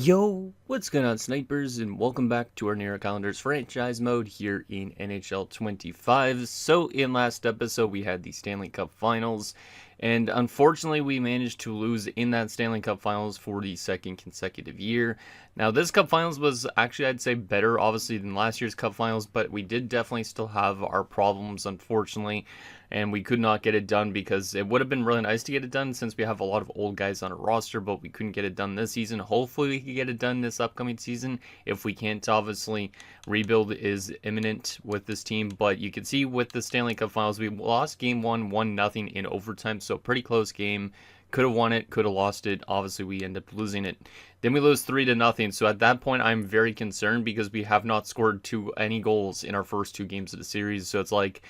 Yo, what's going on, snipers, and welcome back to our Near Calendars franchise mode here in NHL 25. So, in last episode, we had the Stanley Cup Finals, and unfortunately, we managed to lose in that Stanley Cup Finals for the second consecutive year. Now, this Cup Finals was actually, I'd say, better, obviously, than last year's Cup Finals, but we did definitely still have our problems, unfortunately, and we could not get it done because it would have been really nice to get it done since we have a lot of old guys on our roster, but we couldn't get it done this season. Hopefully, we can get it done this upcoming season. If we can't, obviously, rebuild is imminent with this team, but you can see with the Stanley Cup Finals, we lost Game 1, 1-0 in overtime, so pretty close game. Could have won it, could have lost it. Obviously, we end up losing it. Then we lose 3-0. So at that point, I'm very concerned because we have not scored any goals in our first two games of the series. So it's like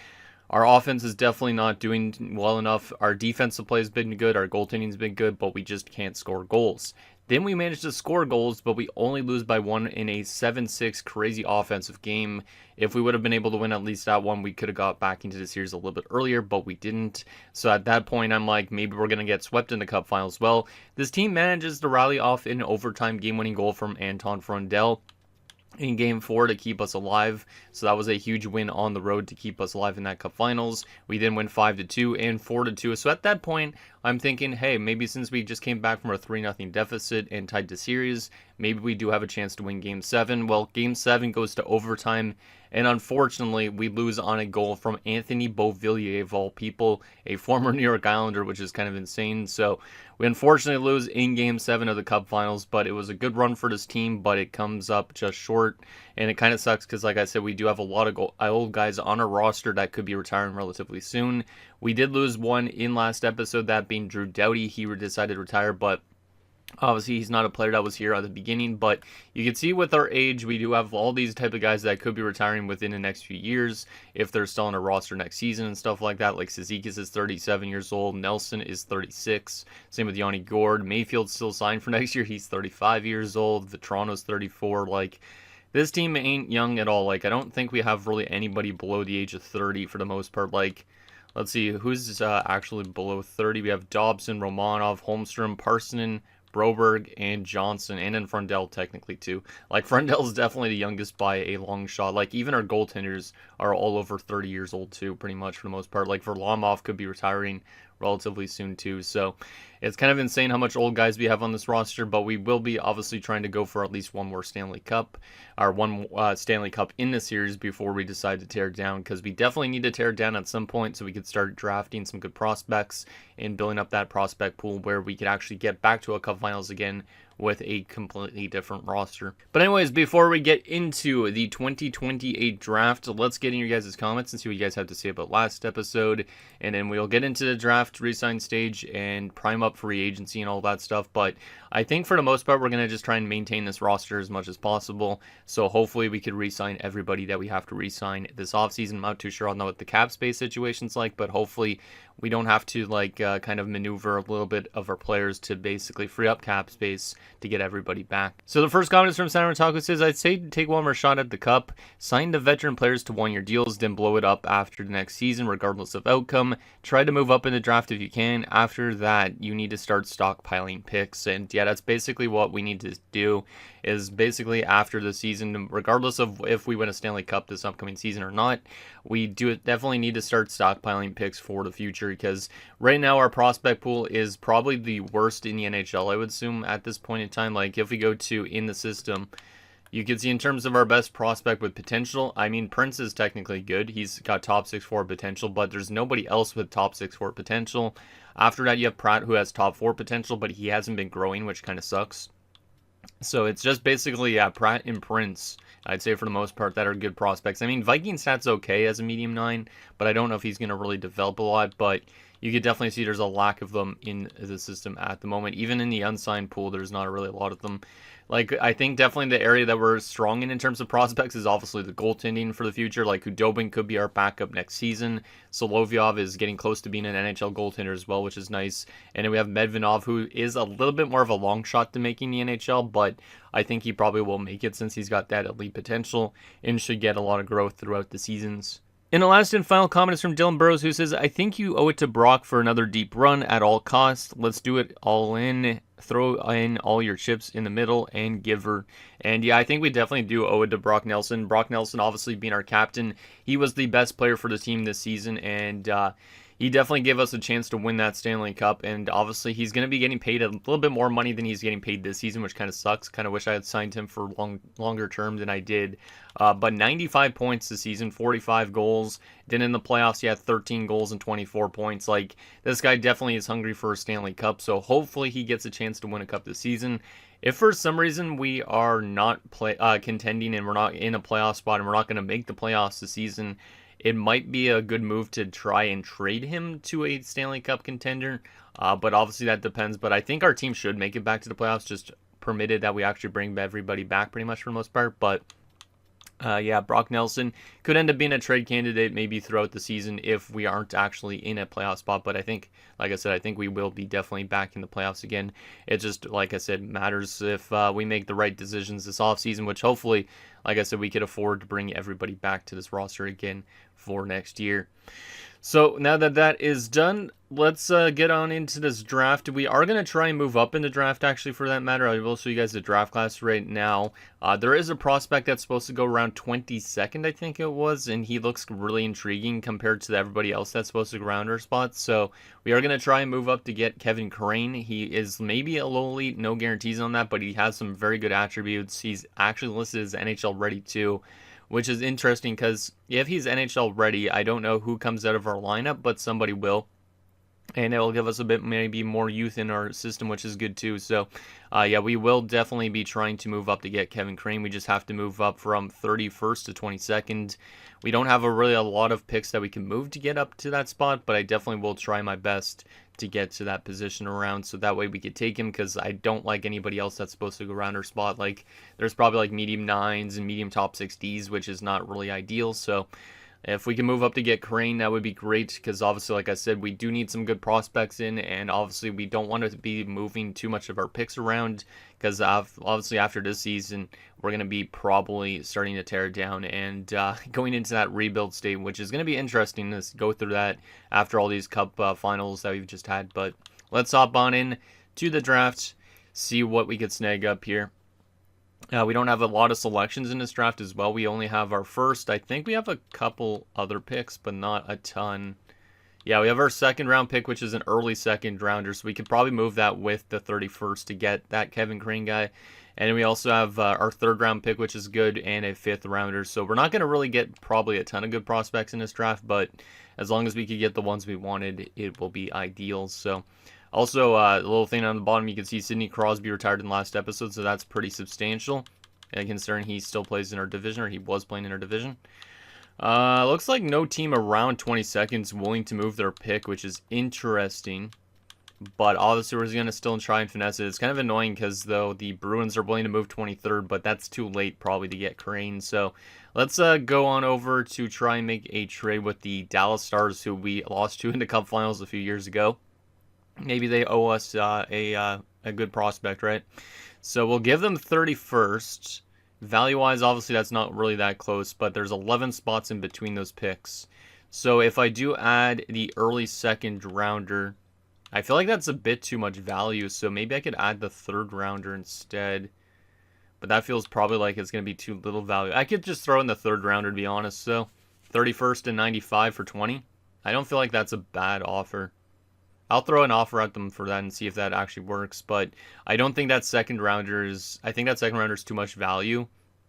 our offense is definitely not doing well enough. Our defensive play has been good. Our goaltending's been good, but we just can't score goals. Then we managed to score goals, but we only lose by one in a 7-6 crazy offensive game. If we would have been able to win at least that one, we could have got back into the series a little bit earlier, but we didn't. So at that point, I'm like, maybe we're going to get swept in the Cup Finals. Well, this team manages to rally off an overtime game-winning goal from Anton Frundell in Game 4 to keep us alive. So that was a huge win on the road to keep us alive in that Cup Finals. We then win 5-2 and 4-2. So at that point, I'm thinking, hey, maybe since we just came back from a 3-0 deficit and tied the series, maybe we do have a chance to win Game 7. Well, Game 7 goes to overtime, and unfortunately, we lose on a goal from Anthony Beauvillier, of all people, a former New York Islander, which is kind of insane. So we unfortunately lose in Game 7 of the Cup Finals, but it was a good run for this team, but it comes up just short, and it kind of sucks because, like I said, we do have a lot of old guys on our roster that could be retiring relatively soon. We did lose one in last episode, that being Drew Doughty. He decided to retire, but obviously, he's not a player that was here at the beginning, but you can see with our age, we do have all these type of guys that could be retiring within the next few years if they're still on a roster next season and stuff like that. Like Cizikas is 37 years old, Nelson is 36, same with Yanni Gourde. Mayfield's still signed for next year, he's 35 years old, Vetrano's 34. Like, this team ain't young at all. Like, I don't think we have really anybody below the age of 30 for the most part. Like, let's see, who's actually below 30? We have Dobson, Romanov, Holmstrom, Parsonen, Broberg, and Johnson, and then Frundell technically too. Like, Frundell's definitely the youngest by a long shot. Like, even our goaltenders are all over 30 years old too, pretty much for the most part. Like, Varlamov could be retiring relatively soon too. So it's kind of insane how much old guys we have on this roster, but we will be obviously trying to go for at least one more Stanley Cup, or one Stanley Cup in the series before we decide to tear it down, because we definitely need to tear it down at some point so we could start drafting some good prospects and building up that prospect pool where we could actually get back to a Cup Finals again with a completely different roster. But anyways, before we get into the 2028 draft, let's get in your guys' comments and see what you guys have to say about last episode, and then we'll get into the draft resign stage and prime up free agency and all that stuff. But I think for the most part, we're going to just try and maintain this roster as much as possible, so hopefully we could re-sign everybody that we have to re-sign this offseason. I'm not too sure I'll know what the cap space situation's like, but hopefully we don't have to kind of maneuver a little bit of our players to basically free up cap space to get everybody back. So the first comment is from San Taco. Says, I'd say take one more shot at the cup, sign the veteran players to one-year deals, then blow it up after the next season regardless of outcome. Try to move up in the draft if you can. After that, you need to start stockpiling picks. And yeah, that's basically what we need to do, is basically after the season, regardless of if we win a Stanley Cup this upcoming season or not, we definitely need to start stockpiling picks for the future, because right now our prospect pool is probably the worst in the NHL, I would assume, at this point in time. Like, if we go to in the system, you can see in terms of our best prospect with potential, I mean, Prince is technically good. He's got top 6-4 potential, but there's nobody else with top 6-4 potential. After that, you have Pratt, who has top 4 potential, but he hasn't been growing, which kind of sucks. So it's just basically, yeah, Pratt and Prince, I'd say for the most part, that are good prospects. I mean, Viking stats okay as a medium 9, but I don't know if he's going to really develop a lot, but you could definitely see there's a lack of them in the system at the moment. Even in the unsigned pool, there's not really a lot of them. Like, I think definitely the area that we're strong in terms of prospects is obviously the goaltending for the future. Like, Hudobin could be our backup next season. Solovyov is getting close to being an NHL goaltender as well, which is nice. And then we have Medvedov, who is a little bit more of a long shot to making the NHL, but I think he probably will make it since he's got that elite potential and should get a lot of growth throughout the seasons. And the last and final comment is from Dylan Burrows, who says, I think you owe it to Brock for another deep run at all costs. Let's do it all in. Throw in all your chips in the middle and give her. And yeah, I think we definitely do owe it to Brock Nelson. Brock Nelson, obviously being our captain, he was the best player for the team this season, and he definitely gave us a chance to win that Stanley Cup. And obviously, he's going to be getting paid a little bit more money than he's getting paid this season, which kind of sucks. Kind of wish I had signed him for longer term than I did. But 95 points this season, 45 goals. Then in the playoffs, he had 13 goals and 24 points. Like, this guy definitely is hungry for a Stanley Cup. So hopefully he gets a chance to win a cup this season. If for some reason we are not contending and we're not in a playoff spot and we're not going to make the playoffs this season, it might be a good move to try and trade him to a Stanley Cup contender. But obviously that depends. But I think our team should make it back to the playoffs, just permitted that we actually bring everybody back pretty much for the most part. But yeah, Brock Nelson could end up being a trade candidate maybe throughout the season if we aren't actually in a playoff spot. But I think, like I said, I think we will be definitely back in the playoffs again. It just, like I said, matters if we make the right decisions this offseason, which hopefully, like I said, we could afford to bring everybody back to this roster again for next year. So now that that is done, let's get on into this draft. We are going to try and move up in the draft, actually, for that matter. I will show you guys the draft class right now. There is a prospect that's supposed to go around 22nd, I think it was, and he looks really intriguing compared to everybody else that's supposed to go around our spots. So we are going to try and move up to get Kevin Crane. He is maybe a low elite, no guarantees on that, but he has some very good attributes. He's actually listed as NHL ready too, which is interesting because if he's NHL ready, I don't know who comes out of our lineup, but somebody will. And it will give us a bit maybe more youth in our system, which is good too. So, yeah, we will definitely be trying to move up to get Kevin Crane. We just have to move up from 31st to 22nd. We don't have a lot of picks that we can move to get up to that spot, but I definitely will try my best to get to that position around, so that way we could take him, because I don't like anybody else that's supposed to go around our spot. Like, there's probably like medium 9s and medium top 6Ds, which is not really ideal. So if we can move up to get Crane, that would be great, because obviously, like I said, we do need some good prospects in, and obviously we don't want to be moving too much of our picks around, because obviously after this season, we're going to be probably starting to tear it down and going into that rebuild state, which is going to be interesting to go through that after all these cup finals that we've just had. But let's hop on in to the draft, see what we could snag up here. We don't have a lot of selections in this draft as well. We only have our first. I think we have a couple other picks, but not a ton. Yeah, we have our second round pick, which is an early second rounder, so we could probably move that with the 31st to get that Kevin Crane guy. And we also have our third round pick, which is good, and a fifth rounder. So we're not going to really get probably a ton of good prospects in this draft, but as long as we could get the ones we wanted, it will be ideal. So also, a little thing on the bottom, you can see Sidney Crosby retired in the last episode, so that's pretty substantial, considering he still plays in our division, or he was playing in our division. Looks like no team around 22nd is willing to move their pick, which is interesting. But obviously, we're going to still try and finesse it. It's kind of annoying because, though, the Bruins are willing to move 23rd, but that's too late probably to get Crane. So let's go on over to try and make a trade with the Dallas Stars, who we lost to in the Cup Finals a few years ago. Maybe they owe us a good prospect, right? So we'll give them 31st. Value-wise, obviously, that's not really that close, but there's 11 spots in between those picks. So if I do add the early second rounder, I feel like that's a bit too much value, so maybe I could add the third rounder instead. But that feels probably like it's going to be too little value. I could just throw in the third rounder, to be honest. So 31st and 95 for 20. I don't feel like that's a bad offer. I'll throw an offer at them for that and see if that actually works, but I don't think that second rounder is... I think that second rounder is too much value,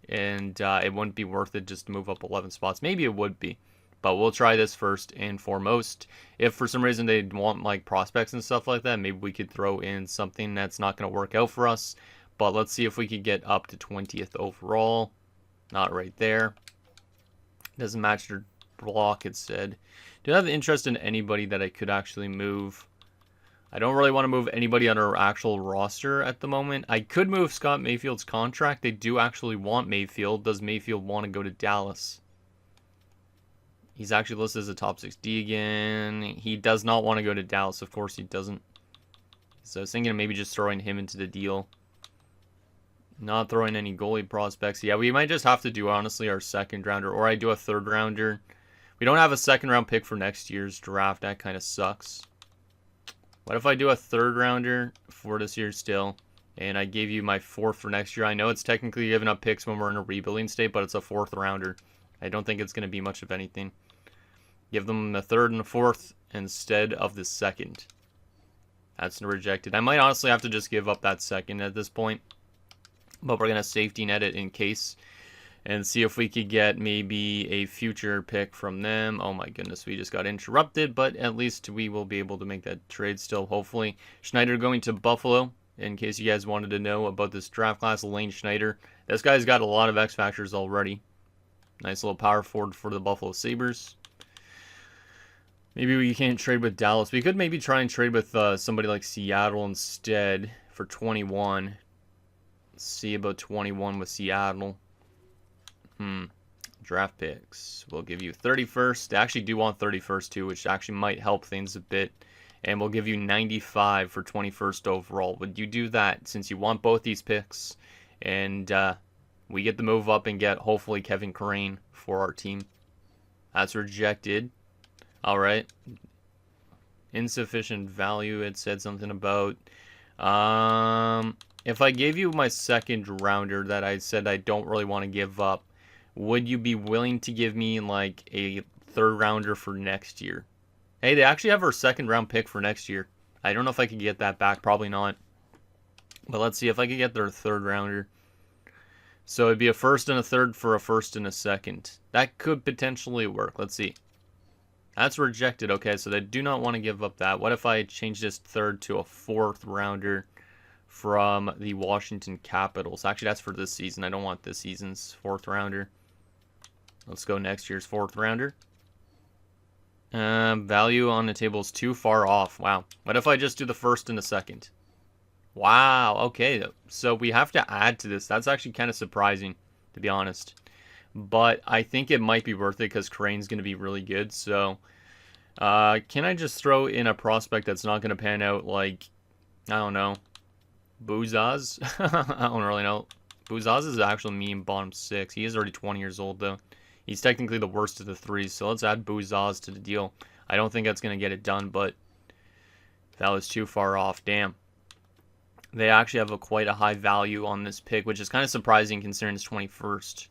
and it wouldn't be worth it just to move up 11 spots. Maybe it would be, but we'll try this first and foremost. If for some reason they want like prospects and stuff like that, maybe we could throw in something that's not going to work out for us, but let's see if we could get up to 20th overall. Not right there. Doesn't match their block, it said. Do I have interest in anybody that I could actually move? I don't really want to move anybody on our actual roster at the moment. I could move Scott Mayfield's contract. They do actually want Mayfield. Does Mayfield want to go to Dallas? He's actually listed as a top 6D again. He does not want to go to Dallas. Of course he doesn't. So I was thinking of maybe just throwing him into the deal. Not throwing any goalie prospects. Yeah, we might just have to do, honestly, our second rounder. Or I do a third rounder. We don't have a second round pick for next year's draft. That kind of sucks. What if I do a third rounder for this year still, and I gave you my fourth for next year? I know it's technically giving up picks when we're in a rebuilding state, but it's a fourth rounder. I don't think it's going to be much of anything. Give them the third and the fourth instead of the second. That's rejected. I might honestly have to just give up that second at this point, but we're going to safety net it in case and see if we could get maybe a future pick from them. Oh my goodness, we just got interrupted, but at least we will be able to make that trade still, hopefully. Schneider going to Buffalo, in case you guys wanted to know about this draft class. Lane Schneider. This guy's got a lot of X factors already. Nice little power forward for the Buffalo Sabres. Maybe we can't trade with Dallas. We could maybe try and trade with somebody like Seattle instead for 21. Let's see about 21 with Seattle. Draft picks. We'll give you 31st. They actually do want 31st too, which actually might help things a bit. And we'll give you 95 for 21st overall. Would you do that since you want both these picks? And we get the move up and get hopefully Kevin Crane for our team. That's rejected. All right. Insufficient value. It said something about. If I gave you my second rounder that I said I don't really want to give up, would you be willing to give me like a third rounder for next year? Hey, they actually have our second round pick for next year. I don't know if I could get that back. Probably not. But let's see if I could get their third rounder. So it'd be a first and a third for a first and a second. That could potentially work. Let's see. That's rejected. Okay, so they do not want to give up that. What if I change this third to a fourth rounder from the Washington Capitals? Actually, that's for this season. I don't want this season's fourth rounder. Let's go next year's fourth rounder. Value on the table is too far off. Wow. What if I just do the first and the second? Wow. Okay. So we have to add to this. That's actually kind of surprising, to be honest. But I think it might be worth it because Crane's going to be really good. So can I just throw in a prospect that's not going to pan out like, I don't know, Buzaz? I don't really know. Buzaz is actually me in bottom 6. He is already 20 years old, though. He's technically the worst of the three, so let's add Buzaz to the deal. I don't think that's going to get it done, but that was too far off. Damn. They actually have quite a high value on this pick, which is kind of surprising considering it's 21st.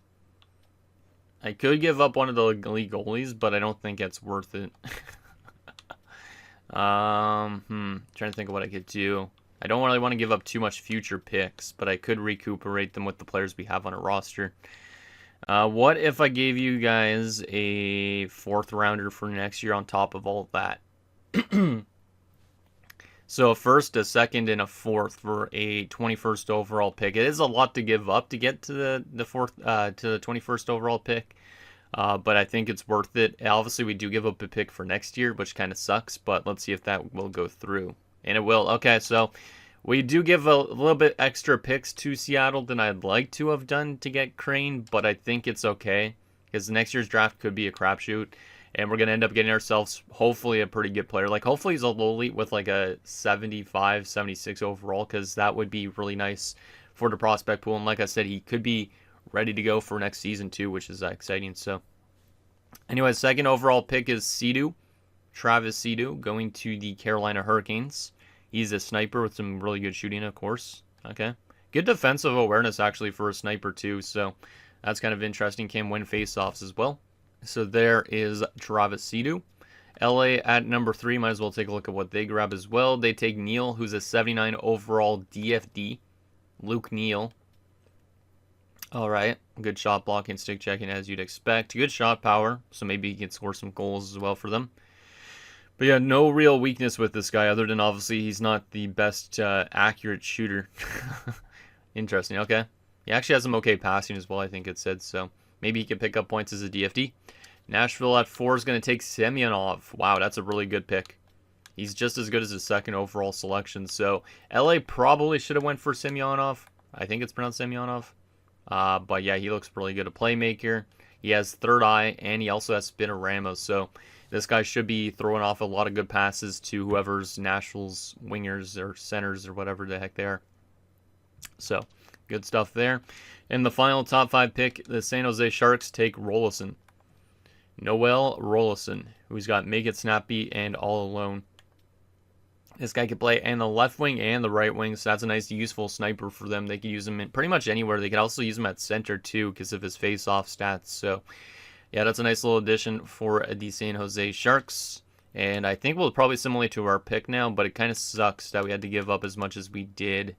I could give up one of the elite goalies, but I don't think it's worth it. Trying to think of what I could do. I don't really want to give up too much future picks, but I could recuperate them with the players we have on a roster. What if I gave you guys a fourth rounder for next year on top of all of that? So a first, a second, and a fourth for a 21st overall pick. It is a lot to give up to get to the fourth to the 21st overall pick, but I think it's worth it. Obviously, we do give up a pick for next year, which kind of sucks. But let's see if that will go through, and it will. Okay, so we do give a little bit extra picks to Seattle than I'd like to have done to get Crane, but I think it's okay because next year's draft could be a crapshoot, and we're going to end up getting ourselves hopefully a pretty good player. Like hopefully he's a low elite with like a 75, 76 overall because that would be really nice for the prospect pool. And like I said, he could be ready to go for next season too, which is exciting. So anyway, second overall pick is Seadu, Travis Seadu, going to the Carolina Hurricanes. He's a sniper with some really good shooting, of course. Okay. Good defensive awareness, actually, for a sniper, too. So that's kind of interesting. Can win faceoffs as well. So there is Travis Seadu. LA at number 3. Might as well take a look at what they grab as well. They take Neal, who's a 79 overall DFD. Luke Neal. All right. Good shot blocking, stick checking, as you'd expect. Good shot power. So maybe he can score some goals as well for them. But yeah, no real weakness with this guy other than obviously he's not the best accurate shooter. Interesting, okay. He actually has some okay passing as well, I think it said, so maybe he could pick up points as a DFD. Nashville at 4 is going to take Semyonov. Wow, that's a really good pick. He's just as good as his second overall selection, so LA probably should have went for Semyonov. I think it's pronounced Semyonov. But yeah, he looks really good. A playmaker. He has third eye, and he also has Spinorama, so this guy should be throwing off a lot of good passes to whoever's Nashville's wingers or centers or whatever the heck they are. So, good stuff there. And the final top 5 pick, the San Jose Sharks take Rolison. Noel Rollison, who's got Make It Snappy and All Alone. This guy could play and the left wing and the right wing, so that's a nice, useful sniper for them. They could use him in pretty much anywhere. They could also use him at center, too, because of his face-off stats. So, yeah, that's a nice little addition for the San Jose Sharks. And I think we'll probably simulate to our pick now, but it kind of sucks that we had to give up as much as we did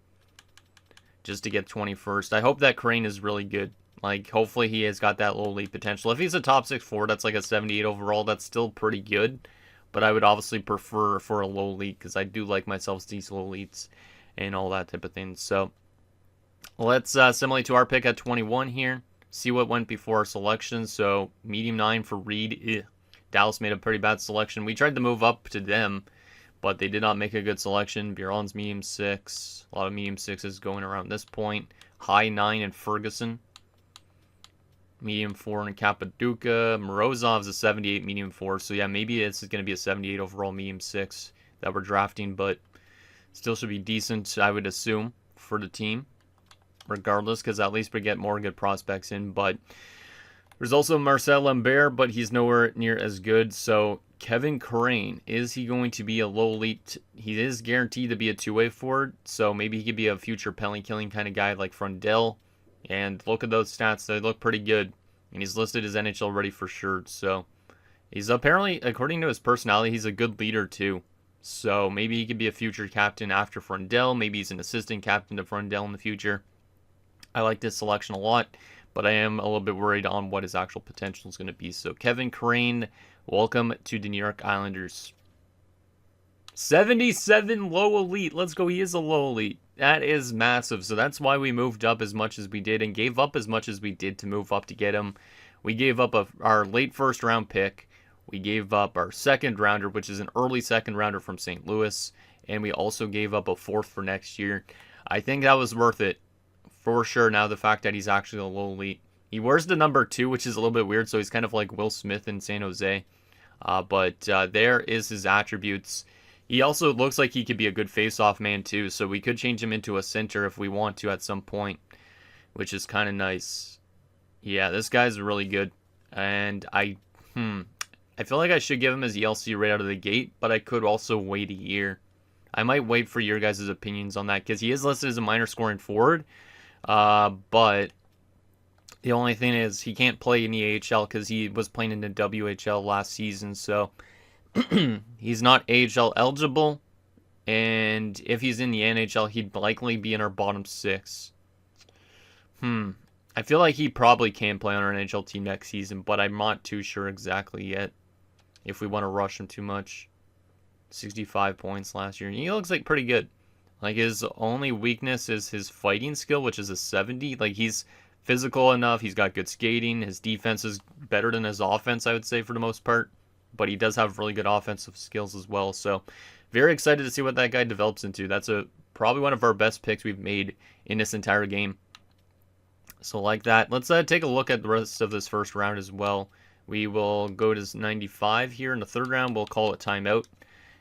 just to get 21st. I hope that Crane is really good. Like, hopefully he has got that low lead potential. If he's a top 6 forward, that's like a 78 overall. That's still pretty good. But I would obviously prefer for a low lead because I do like myself these low leads and all that type of thing. So let's simulate to our pick at 21 here. See what went before our selection. So medium 9 for Reed. Dallas made a pretty bad selection. We tried to move up to them, but they did not make a good selection. Bjorn's medium 6. A lot of medium 6s going around this point. High 9 in Ferguson. Medium 4 in Kapaduka. Morozov's a 78 medium 4. So yeah, maybe it's going to be a 78 overall medium 6 that we're drafting, but still should be decent, I would assume, for the team, regardless, because at least we get more good prospects in. But there's also Marcel Lambert, but he's nowhere near as good. So Kevin Crane, is he going to be a low elite? He is guaranteed to be a two-way forward, so maybe he could be a future penalty killing kind of guy like Frundell. And look at those stats. They look pretty good. And he's listed as NHL ready for sure. So he's apparently, according to his personality, he's a good leader too. So maybe he could be a future captain after Frundell. Maybe he's an assistant captain to Frundell in the future. I like this selection a lot, but I am a little bit worried on what his actual potential is going to be. So Kevin Crane, welcome to the New York Islanders. 77 low elite. Let's go. He is a low elite. That is massive. So that's why we moved up as much as we did and gave up as much as we did to move up to get him. We gave up our late first round pick. We gave up our second rounder, which is an early second rounder from St. Louis. And we also gave up a fourth for next year. I think that was worth it for sure. Now the fact that he's actually a low elite. He wears the number 2, which is a little bit weird. So he's kind of like Will Smith in San Jose. But there is his attributes. He also looks like he could be a good face-off man too, so we could change him into a center if we want to at some point, which is kind of nice. Yeah, this guy's really good, and I feel like I should give him his ELC right out of the gate, but I could also wait a year. I might wait for your guys' opinions on that, because he is listed as a minor scoring forward, but the only thing is he can't play in the AHL because he was playing in the WHL last season, so he's not AHL eligible, and if he's in the NHL, he'd likely be in our bottom 6. I feel like he probably can play on our NHL team next season, but I'm not too sure exactly yet if we want to rush him too much. 65 points last year. He looks like pretty good. Like, his only weakness is his fighting skill, which is a 70. Like, he's physical enough. He's got good skating. His defense is better than his offense, I would say, for the most part. But he does have really good offensive skills as well. So very excited to see what that guy develops into. That's probably one of our best picks we've made in this entire game. So like that. Let's take a look at the rest of this first round as well. We will go to 95 here in the third round. We'll call it timeout,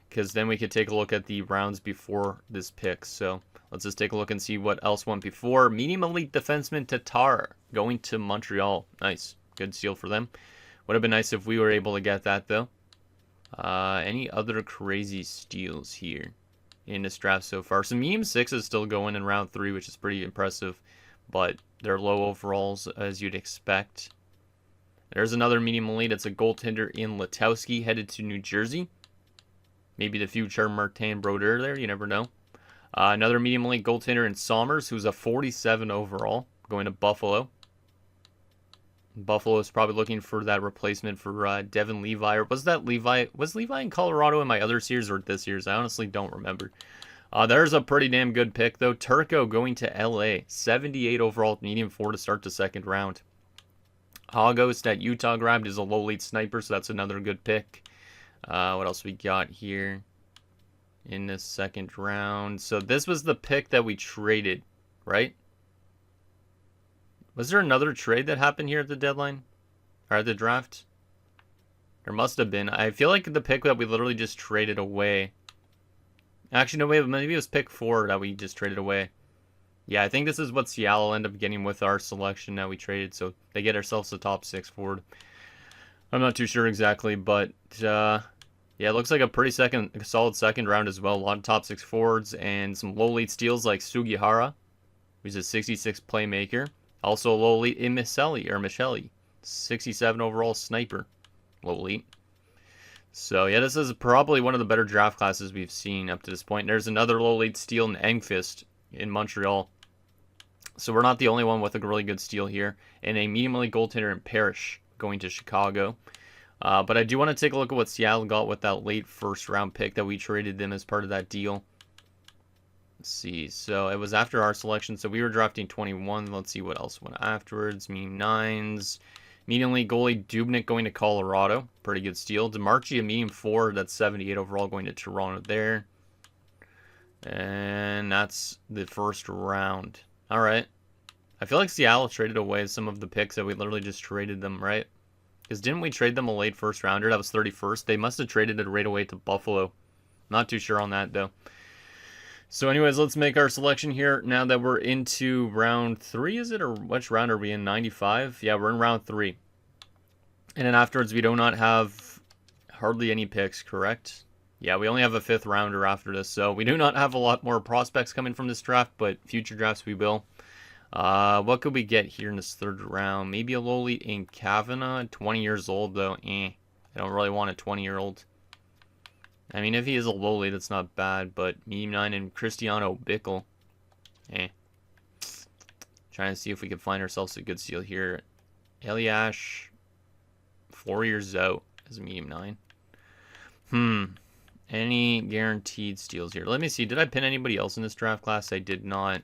because then we could take a look at the rounds before this pick. So let's just take a look and see what else went before. Medium elite defenseman Tatar going to Montreal. Nice. Good steal for them. Would have been nice if we were able to get that, though. Any other crazy steals here in this draft so far? Some medium 6 is still going in round 3, which is pretty impressive. But they're low overalls, as you'd expect. There's another medium elite. It's a goaltender in Letowski, headed to New Jersey. Maybe the future Martin Brodeur there. You never know. Another medium elite goaltender in Somers, who's a 47 overall, going to Buffalo. Buffalo is probably looking for that replacement for Devin Levi. Or was that Levi? Was Levi in Colorado in my other series or this year's? I honestly don't remember. There's a pretty damn good pick, though. Turco going to LA. 78 overall, medium 4 to start the second round. Hogos that Utah grabbed is a low lead sniper, so that's another good pick. What else we got here in this second round? So this was the pick that we traded, right? Was there another trade that happened here at the deadline? Or at the draft? There must have been. I feel like the pick that we literally just traded away. Actually, no, wait, maybe it was pick 4 that we just traded away. Yeah, I think this is what Seattle ended up getting with our selection that we traded. So they get ourselves a top 6 forward. I'm not too sure exactly, but yeah, it looks like a solid second round as well. A lot of top 6 forwards and some low lead steals like Sugihara, who's a 66 playmaker. Also a low lead in Michelli, 67 overall sniper, low lead. So yeah, this is probably one of the better draft classes we've seen up to this point. There's another low lead steal in Engfist in Montreal. So we're not the only one with a really good steal here. And a medium elite goaltender in Parrish going to Chicago. But I do want to take a look at what Seattle got with that late first round pick that we traded them as part of that deal. Let's see. So it was after our selection. So we were drafting 21. Let's see what else went afterwards. Medium 9s. Medium elite goalie Dubnik going to Colorado. Pretty good steal. DeMarchi, a medium 4. That's 78 overall going to Toronto there. And that's the first round. All right. I feel like Seattle traded away some of the picks that we literally just traded them, right? Because didn't we trade them a late first rounder? That was 31st. They must have traded it right away to Buffalo. Not too sure on that, though. So anyways, let's make our selection here now that we're into round 3, is it? Or which round are we in? 95? Yeah, we're in round 3. And then afterwards, we do not have hardly any picks, correct? Yeah, we only have a 5th rounder after this. So we do not have a lot more prospects coming from this draft, but future drafts we will. What could we get here in this 3rd round? Maybe a low lead in Kavanagh, 20 years old though. I don't really want a 20-year-old. I mean, if he is a low lead, it's not bad, but medium 9 and Cristiano Bickle. Trying to see if we can find ourselves a good steal here. Eliash, 4 years out as a medium 9. Any guaranteed steals here? Let me see. Did I pin anybody else in this draft class? I did not.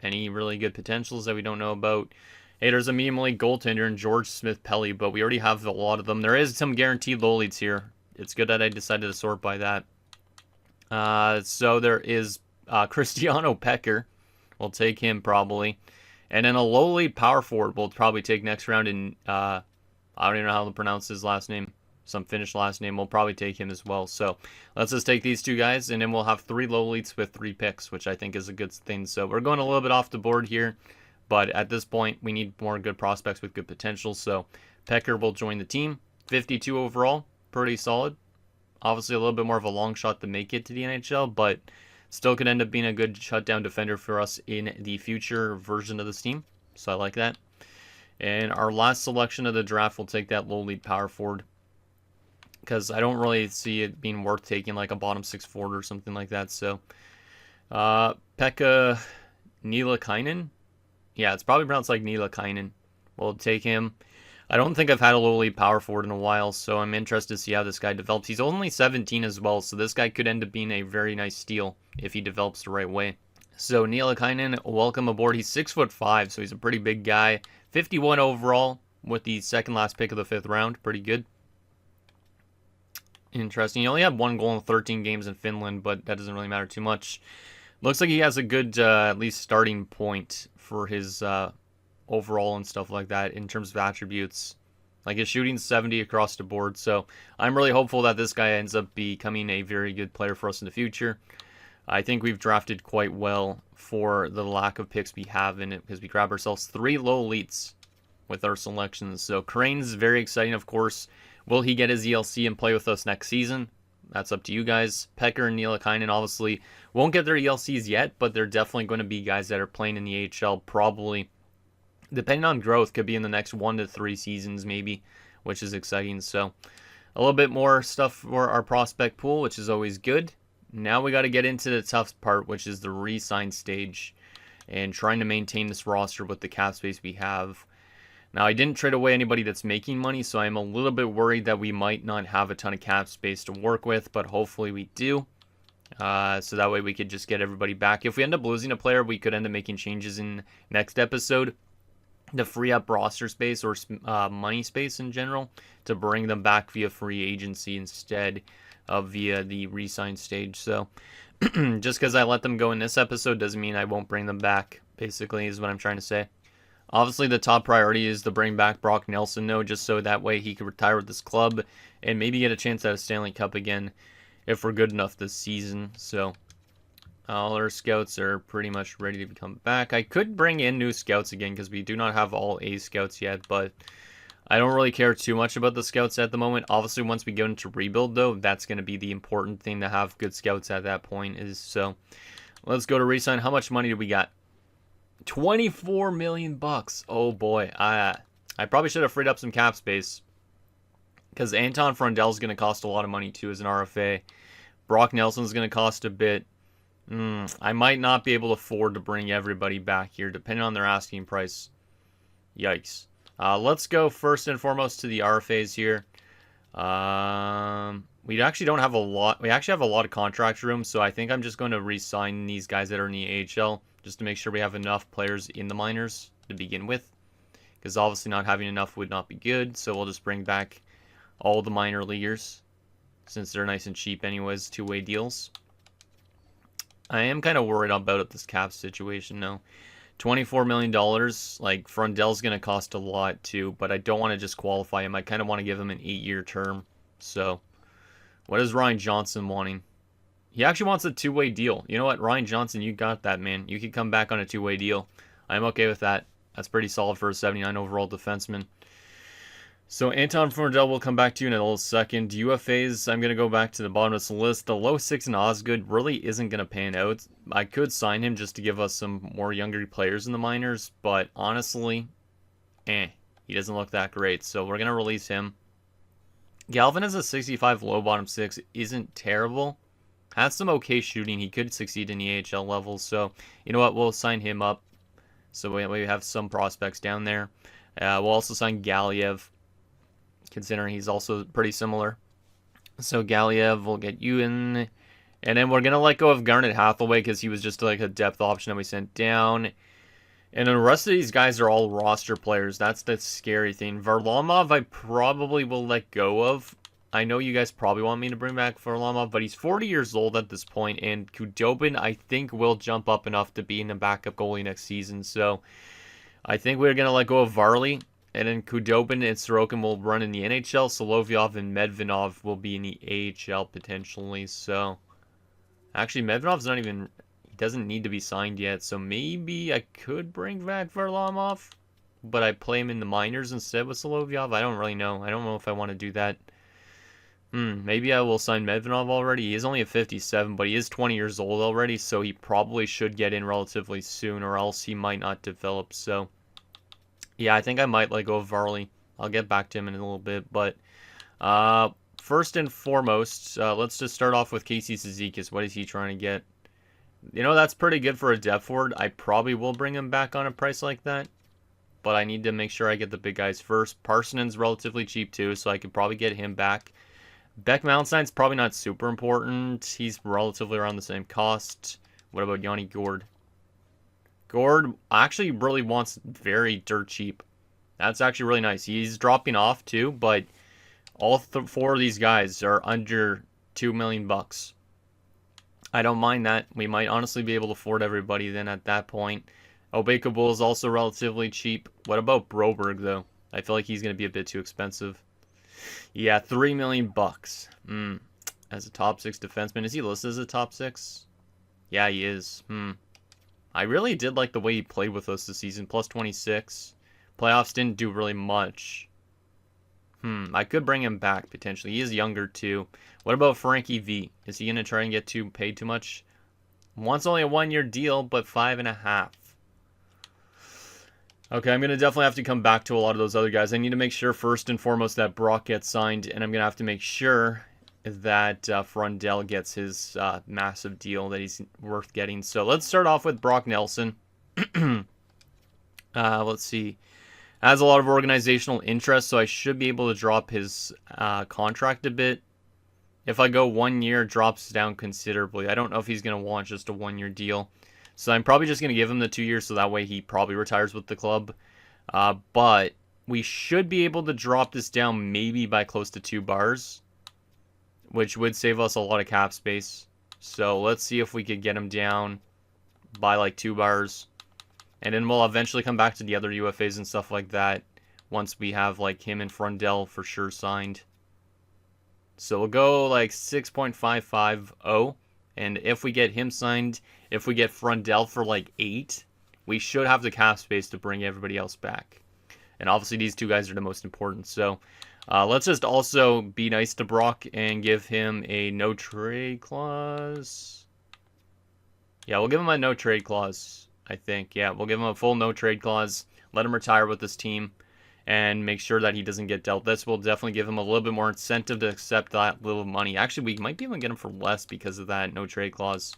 Any really good potentials that we don't know about? Hey, there's a medium elite goaltender in George Smith-Pelly, but we already have a lot of them. There is some guaranteed low leads here. It's good that I decided to sort by that. So there is Cristiano Pecker. We'll take him probably. And then a low lead power forward we'll probably take next round in, I don't even know how to pronounce his last name. Some Finnish last name. We'll probably take him as well. So let's just take these 2 guys, and then we'll have 3 low leads with 3 picks, which I think is a good thing. So we're going a little bit off the board here, but at this point, we need more good prospects with good potential. So Pecker will join the team. 52 overall, pretty solid. Obviously, a little bit more of a long shot to make it to the NHL, but still could end up being a good shutdown defender for us in the future version of this team. So I like that. And our last selection of the draft will take that low lead power forward, because I don't really see it being worth taking like a bottom 6 forward or something like that. So, Pekka Niilakainen. Yeah, it's probably pronounced like Niilakainen. We'll take him. I don't think I've had a low lead power forward in a while, so I'm interested to see how this guy develops. He's only 17 as well, so this guy could end up being a very nice steal if he develops the right way. So, Niilakainen, welcome aboard. He's 6'5", so he's a pretty big guy. 51 overall with the second last pick of the 5th round. Pretty good. Interesting. He only had 1 goal in 13 games in Finland, but that doesn't really matter too much. Looks like he has a good, at least, starting point for his overall and stuff like that in terms of attributes. Like his shooting's 70 across the board, so I'm really hopeful that this guy ends up becoming a very good player for us in the future. I think we've drafted quite well for the lack of picks we have in it, because we grab ourselves 3 low elites with our selections. So Crane's very exciting, of course. Will he get his ELC and play with us next season? That's up to you guys. Pecker and Niilakainen obviously won't get their ELCs yet, but they're definitely going to be guys that are playing in the AHL probably, depending on growth, could be in the next 1 to 3 seasons maybe, which is exciting. So a little bit more stuff for our prospect pool, which is always good. Now we got to get into the tough part, which is the re-sign stage and trying to maintain this roster with the cap space we have. Now, I didn't trade away anybody that's making money, so I'm a little bit worried that we might not have a ton of cap space to work with, but hopefully we do. So that way we could just get everybody back. If we end up losing a player, we could end up making changes in next episode to free up roster space or money space in general to bring them back via free agency instead of via the re-sign stage. So just because I let them go in this episode doesn't mean I won't bring them back, basically, is what I'm trying to say. Obviously, the top priority is to bring back Brock Nelson, though, just so that way he could retire with this club and maybe get a chance at a Stanley Cup again if we're good enough this season. So, all our scouts are pretty much ready to come back. I could bring in new scouts again because we do not have all A scouts yet, but I don't really care too much about the scouts at the moment. Obviously, once we get into rebuild, though, that's going to be the important thing to have good scouts at that point. So let's go to Resign. How much money do we got? 24 million bucks. Oh boy, I probably should have freed up some cap space because Anton Frundell is going to cost a lot of money too as an RFA. Brock Nelson's going to cost a bit. I might not be able to afford to bring everybody back here, depending on their asking price. Yikes. Let's go first and foremost to the RFAs here. We actually don't have a lot. We actually have a lot of contract room, so I think I'm just going to re-sign these guys that are in the AHL just to make sure we have enough players in the minors to begin with. Because obviously not having enough would not be good, so we'll just bring back all the minor leaguers since they're nice and cheap anyways, two-way deals. I am kind of worried about this cap situation though. $24 million, like Frundell's going to cost a lot too, but I don't want to just qualify him. I kind of want to give him an 8-year term. So, what is Ryan Johnson wanting? He actually wants a two-way deal. You know what, Ryan Johnson, you got that, man. You could come back on a two-way deal. I'm okay with that. That's pretty solid for a 79 overall defenseman. So Anton Frundell will come back to you in a little second. UFAs, I'm going to go back to the bottom of this list. The low 6 in Osgood really isn't going to pan out. I could sign him just to give us some more younger players in the minors, but honestly, he doesn't look that great. So we're going to release him. Galvin as a 65 low bottom 6 isn't terrible. Has some okay shooting. He could succeed in the AHL level. So you know what? We'll sign him up. So we have some prospects down there. We'll also sign Galiev, considering he's also pretty similar. So Galiev will get you in. And then we're going to let go of Garnet Hathaway because he was just like a depth option that we sent down. And the rest of these guys are all roster players. That's the scary thing. Varlamov I probably will let go of. I know you guys probably want me to bring back Varlamov, but he's 40 years old at this point, and Khudobin I think will jump up enough to be in a backup goalie next season. So I think we're going to let go of Varley, and then Khudobin and Sorokin will run in the NHL. Solovyov and Medvinov will be in the AHL potentially. So actually, Medvinov's not even... He doesn't need to be signed yet, so maybe I could bring back Varlamov, but I play him in the minors instead with Solovyov. I don't really know. I don't know if I want to do that. Maybe I will sign Medvinov already. He is only a 57, but he is 20 years old already, so he probably should get in relatively soon, or else he might not develop. So, yeah, I think I might let go of Varley. I'll get back to him in a little bit, but first and foremost, let's just start off with Casey Cizikas. What is he trying to get? You know, that's pretty good for a depth forward. I probably will bring him back on a price like that, but I need to make sure I get the big guys first. Parsonen's relatively cheap too, so I could probably get him back. Beck Malmstein's probably not super important. He's relatively around the same cost. What about Yanni Gord? Gord actually really wants very dirt cheap. That's actually really nice. He's dropping off too, but all four of these guys are under 2 million bucks. I don't mind that. We might honestly be able to afford everybody then at that point. Obey-Kabul is also relatively cheap. What about Broberg though? I feel like he's going to be a bit too expensive. Yeah, 3 million bucks. As a top 6 defenseman. Is he listed as a top 6? Yeah, he is. I really did like the way he played with us this season. Plus 26. Playoffs didn't do really much. I could bring him back, potentially. He is younger, too. What about Frankie V? Is he going to try and get paid too much? Wants only a 1-year deal, but 5.5. Okay, I'm going to definitely have to come back to a lot of those other guys. I need to make sure, first and foremost, that Brock gets signed, and I'm going to have to make sure that Frundell gets his massive deal that he's worth getting. So let's start off with Brock Nelson. Let's see. Has a lot of organizational interest, so I should be able to drop his contract a bit. If I go 1 year, it drops down considerably. I don't know if he's going to want just a 1-year deal. So I'm probably just going to give him the 2 years so that way he probably retires with the club. But we should be able to drop this down maybe by close to 2 bars, which would save us a lot of cap space. So let's see if we could get him down by like 2 bars. And then we'll eventually come back to the other UFAs and stuff like that once we have like him and Frundell for sure signed. So we'll go like 6.550. And if we get him signed, if we get Frundell for like 8, we should have the cap space to bring everybody else back. And obviously these two guys are the most important. So let's just also be nice to Brock and give him a no trade clause. Yeah, we'll give him a no trade clause, I think. Yeah, we'll give him a full no trade clause. Let him retire with this team and make sure that he doesn't get dealt. This will definitely give him a little bit more incentive to accept that little money. Actually, we might be able to get him for less because of that no trade clause.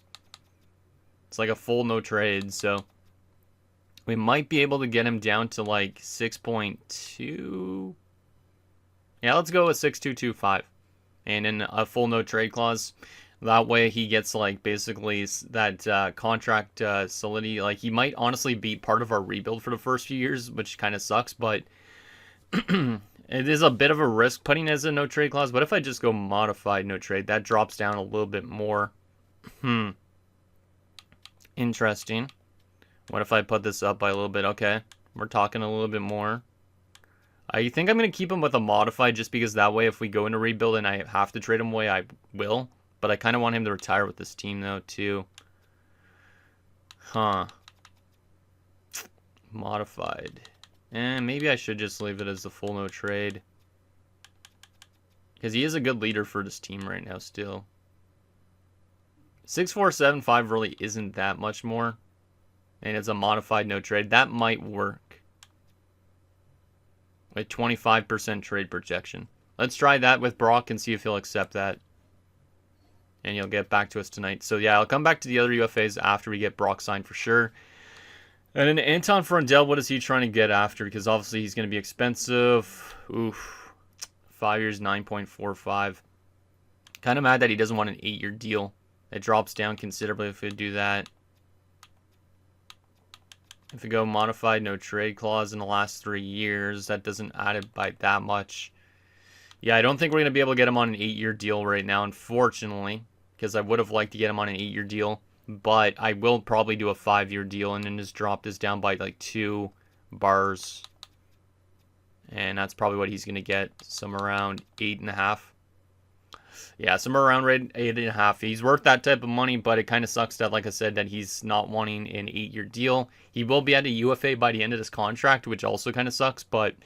It's like a full no trade, so we might be able to get him down to like 6.2. Yeah, let's go with 6.225. And in a full no trade clause. That way he gets like basically that contract solidity. Like he might honestly be part of our rebuild for the first few years, which kind of sucks, but it is a bit of a risk putting as a no trade clause. But if I just go modified no trade, that drops down a little bit more. Interesting. What if I put this up by a little bit? Okay, we're talking a little bit more. I think I'm going to keep him with a modified just because that way if we go into rebuild and I have to trade him away, I will. But I kind of want him to retire with this team, though, too. Modified. And maybe I should just leave it as the full no trade. Because he is a good leader for this team right now, still. 6.475 really isn't that much more. And it's a modified no trade. That might work. With 25% trade projection. Let's try that with Brock and see if he'll accept that. And you'll get back to us tonight. So, yeah, I'll come back to the other UFAs after we get Brock signed for sure. And then Anton Frondell, what is he trying to get after? Because obviously he's going to be expensive. Oof. 5 years, 9.45. Kind of mad that he doesn't want an 8-year deal. It drops down considerably if we do that. If we go modified, no trade clause in the last 3 years, that doesn't add it by that much. Yeah, I don't think we're going to be able to get him on an 8-year deal right now, unfortunately. Because I would have liked to get him on an 8-year deal. But I will probably do a 5-year deal and then just drop this down by like 2 bars. And that's probably what he's going to get. Somewhere around 8.5. Yeah, somewhere around 8.5. He's worth that type of money, but it kind of sucks that, like I said, that he's not wanting an 8-year deal. He will be at a UFA by the end of this contract, which also kind of sucks, but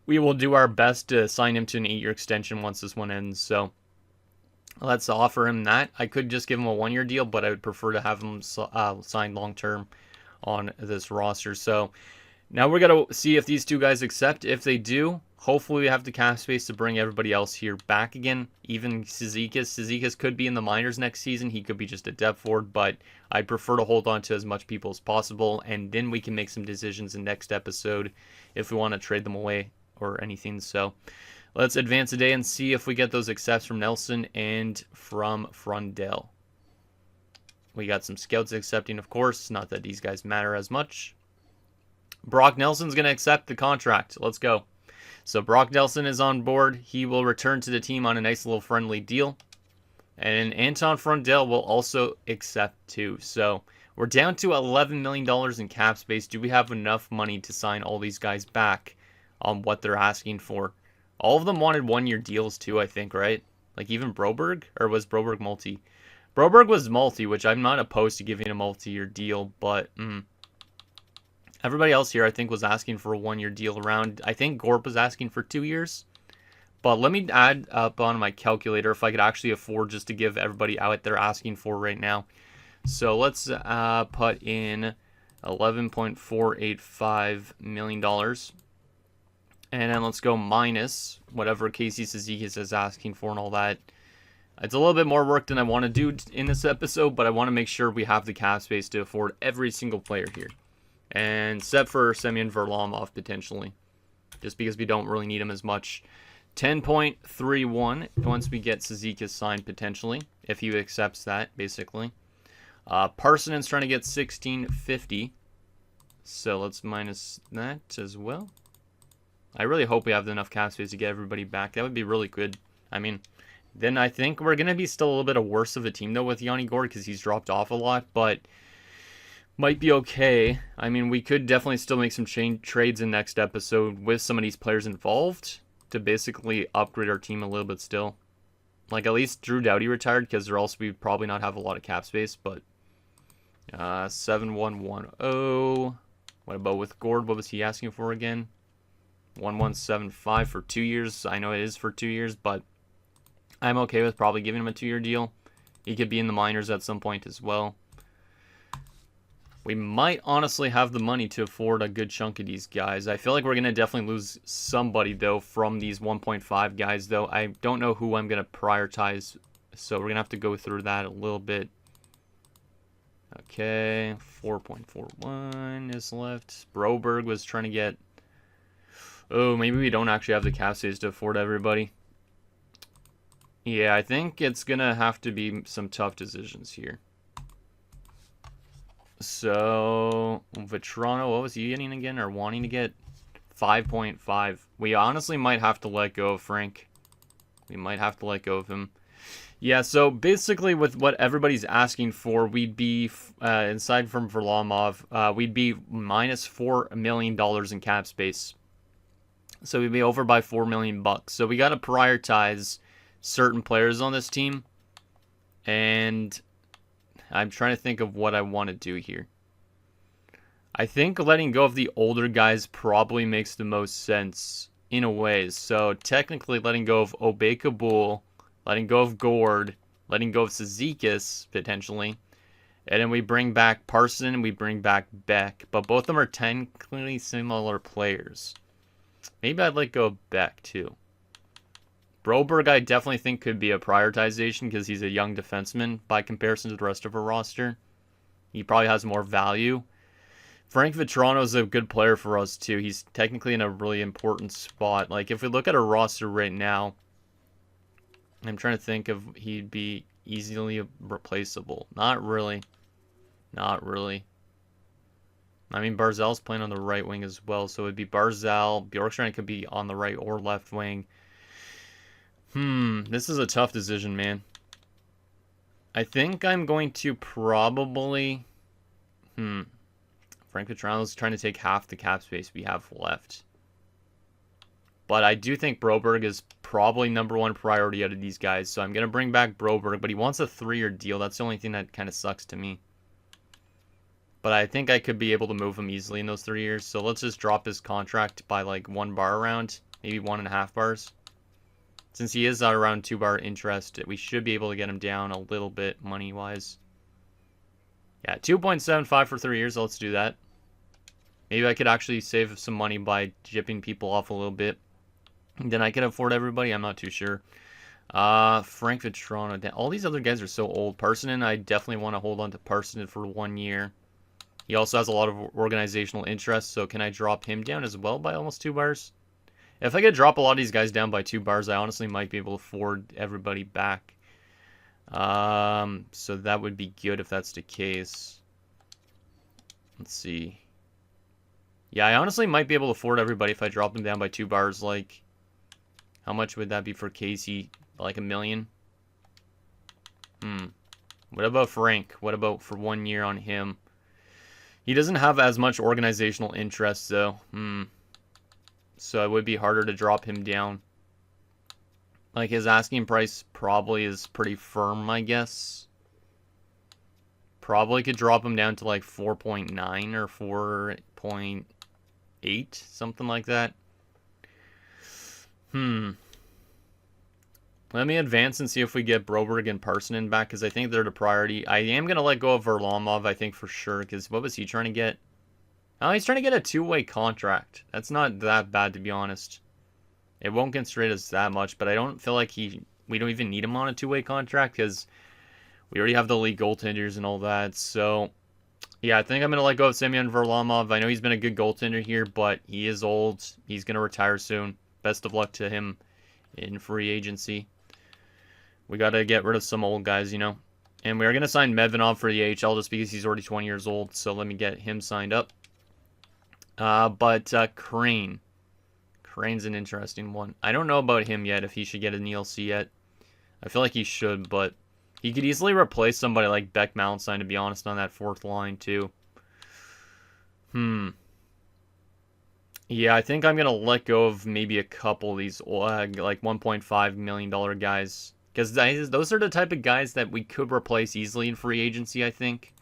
we will do our best to sign him to an 8-year extension once this one ends. So let's offer him that. I could just give him a 1-year deal, but I would prefer to have him signed long-term on this roster. So now we're going to see if these two guys accept. If they do, hopefully we have the cap space to bring everybody else here back again. Even Cizikas. Cizikas could be in the minors next season. He could be just a depth forward, but I'd prefer to hold on to as much people as possible, and then we can make some decisions in next episode if we want to trade them away or anything. So let's advance a day and see if we get those accepts from Nelson and from Frondell. We got some scouts accepting, of course. Not that these guys matter as much. Brock Nelson's going to accept the contract. Let's go. So Brock Nelson is on board. He will return to the team on a nice little friendly deal. And Anton Frondell will also accept too. So we're down to $11 million in cap space. Do we have enough money to sign all these guys back on what they're asking for? All of them wanted 1-year deals too, I think, right? Like even Broberg? Or was Broberg multi? Broberg was multi, which I'm not opposed to giving a multi-year deal, but everybody else here, I think, was asking for a 1-year deal around. I think Gorp was asking for 2 years. But let me add up on my calculator if I could actually afford just to give everybody out they're asking for right now. So let's put in $11.485 million. And then let's go minus whatever Casey Cizikas is asking for and all that. It's a little bit more work than I want to do in this episode, but I want to make sure we have the cap space to afford every single player here. And except for Semyon Varlamov, potentially. Just because we don't really need him as much. 10.31 once we get Cizikas signed, potentially. If he accepts that, basically. Parsonen's trying to get 16.50. So let's minus that as well. I really hope we have enough cap space to get everybody back. That would be really good. I mean, then I think we're going to be still a little bit of worse of a team, though, with Yanni Gourde, because he's dropped off a lot, but might be okay. I mean, we could definitely still make some trades in next episode with some of these players involved to basically upgrade our team a little bit still. Like, at least Drew Doughty retired, because or else we'd probably not have a lot of cap space, but 7110. What about with Gourde? What was he asking for again? 1175 for 2 years. I know it is for 2 years, but I'm okay with probably giving him a 2-year deal. He could be in the minors at some point as well. We might honestly have the money to afford a good chunk of these guys. I feel like we're going to definitely lose somebody, though, from these 1.5 guys, though. I don't know who I'm going to prioritize, so we're going to have to go through that a little bit. Okay, 4.41 is left. Broberg was trying to get... Oh, maybe we don't actually have the cap space to afford everybody. Yeah, I think it's going to have to be some tough decisions here. So, Vetrano, what was he getting again, or wanting to get? 5.5. We honestly might have to let go of Frank. We might have to let go of him. Yeah, so basically with what everybody's asking for, we'd be, aside from Varlamov, we'd be minus $4 million in cap space. So we'd be over by $4 million bucks. So we got to prioritize certain players on this team. And I'm trying to think of what I want to do here. I think letting go of the older guys probably makes the most sense in a way. So technically letting go of Obey-Kabul, letting go of Gord, letting go of Cizikas, potentially. And then we bring back Parson and we bring back Beck. But both of them are technically similar players. Maybe I'd let go of Beck, too. Broberg, I definitely think could be a prioritization because he's a young defenseman by comparison to the rest of our roster. He probably has more value. Frank Vetrano is a good player for us, too. He's technically in a really important spot. Like, if we look at our roster right now, I'm trying to think if he'd be easily replaceable. Not really. Not really. I mean, Barzal's playing on the right wing as well, so it'd be Barzal. Bjorkstrand could be on the right or left wing. This is a tough decision, man. I think I'm going to probably... Frank Vetrano's trying to take half the cap space we have left. But I do think Broberg is probably #1 priority out of these guys. So I'm going to bring back Broberg. But he wants a 3-year deal. That's the only thing that kind of sucks to me. But I think I could be able to move him easily in those 3 years. So let's just drop his contract by like 1 bar around. Maybe 1.5 bars. Since he is at around 2 bar interest, we should be able to get him down a little bit money-wise. Yeah, 2.75 for 3 years. Let's do that. Maybe I could actually save some money by jipping people off a little bit. Then I could afford everybody. I'm not too sure. Frank Vetrano. All these other guys are so old. Parsonen, I definitely want to hold on to Parsonen for 1 year. He also has a lot of organizational interest, so can I drop him down as well by almost 2 bars? If I could drop a lot of these guys down by 2 bars, I honestly might be able to afford everybody back. So that would be good if that's the case. Let's see. Yeah, I honestly might be able to afford everybody if I drop them down by 2 bars. Like, how much would that be for Casey? Like $1 million? What about Frank? What about for 1 year on him? He doesn't have as much organizational interest, though. So it would be harder to drop him down. Like, his asking price probably is pretty firm, I guess. Probably could drop him down to like 4.9 or 4.8, something like that. Let me advance and see if we get Broberg and Parsonen back, because I think they're the priority. I am going to let go of Varlamov, I think, for sure, because what was he trying to get? Oh, he's trying to get a 2-way contract. That's not that bad, to be honest. It won't constrain us that much, but I don't feel like we don't even need him on a 2-way contract, because we already have the league goaltenders and all that. So, yeah, I think I'm going to let go of Semyon Varlamov. I know he's been a good goaltender here, but he is old. He's going to retire soon. Best of luck to him in free agency. We got to get rid of some old guys, you know. And we are going to sign Medvedov for the AHL just because he's already 20 years old. So let me get him signed up. But Crane. Crane's an interesting one. I don't know about him yet, if he should get an ELC yet. I feel like he should, but he could easily replace somebody like Beck Mallenstein, to be honest, on that 4th line, too. Yeah, I think I'm going to let go of maybe a couple of these, like $1.5 million guys. Because those are the type of guys that we could replace easily in free agency, I think.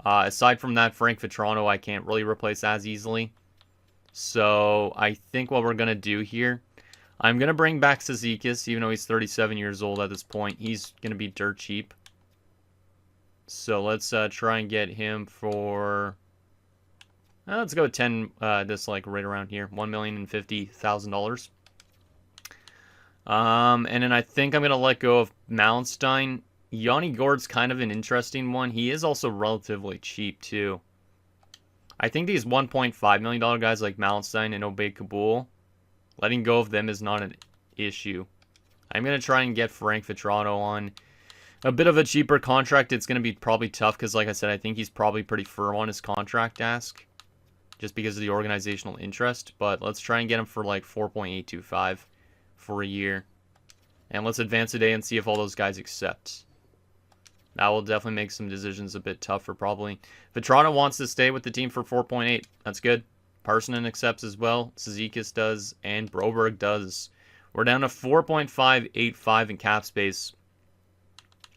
Aside from that, Frank Vetrano, I can't really replace as easily. So I think what we're going to do here, I'm going to bring back Cizikas, even though he's 37 years old at this point. He's going to be dirt cheap. So let's try and get him for... let's go 10, this like right around here, $1,050,000. And then I think I'm going to let go of Malmstein. Yanni Gord's kind of an interesting one. He is also relatively cheap, too. I think these $1.5 million guys like Malmstein and Obey Kabul, letting go of them is not an issue. I'm going to try and get Frank Vetrano on a bit of a cheaper contract. It's going to be probably tough because, like I said, I think he's probably pretty firm on his contract ask just because of the organizational interest. But let's try and get him for like 4.825 for a year. And let's advance today and see if all those guys accept. That will definitely make some decisions a bit tougher, probably. Vetrano wants to stay with the team for 4.8. That's good. Parsonen accepts as well. Cizikas does. And Broberg does. We're down to 4.585 in cap space.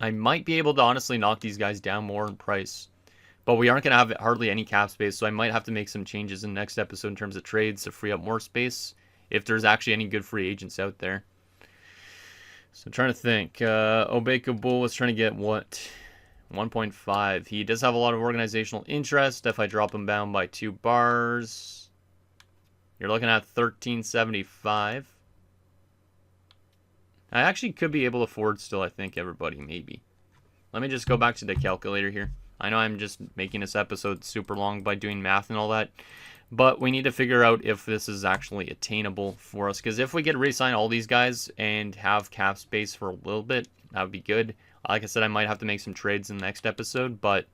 I might be able to honestly knock these guys down more in price. But we aren't going to have hardly any cap space, so I might have to make some changes in the next episode in terms of trades to free up more space, if there's actually any good free agents out there. So I'm trying to think. Obey Kabul was trying to get what? 1.5. He does have a lot of organizational interest. If I drop him down by 2 bars, you're looking at 1375. I actually could be able to afford still, I think, everybody, maybe. Let me just go back to the calculator here. I know I'm just making this episode super long by doing math and all that, but we need to figure out if this is actually attainable for us, because if we get to re-sign all these guys and have cap space for a little bit, that would be good. Like I said, I might have to make some trades in the next episode, but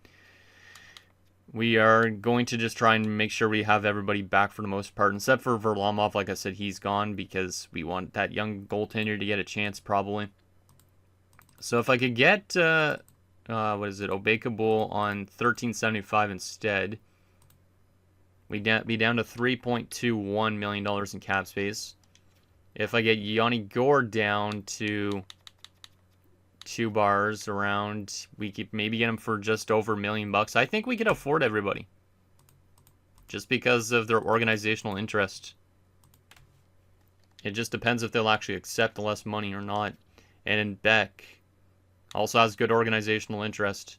we are going to just try and make sure we have everybody back for the most part, except for Varlamov. Like I said, he's gone because we want that young goaltender to get a chance, probably. So if I could get, what is it, Obey Kabul on 1375 instead, we'd be down to $3.21 million in cap space. If I get Yanni Gord down to 2 bars around, we could maybe get him for just over $1 million. I think we could afford everybody, just because of their organizational interest. It just depends if they'll actually accept the less money or not. And Beck also has good organizational interest.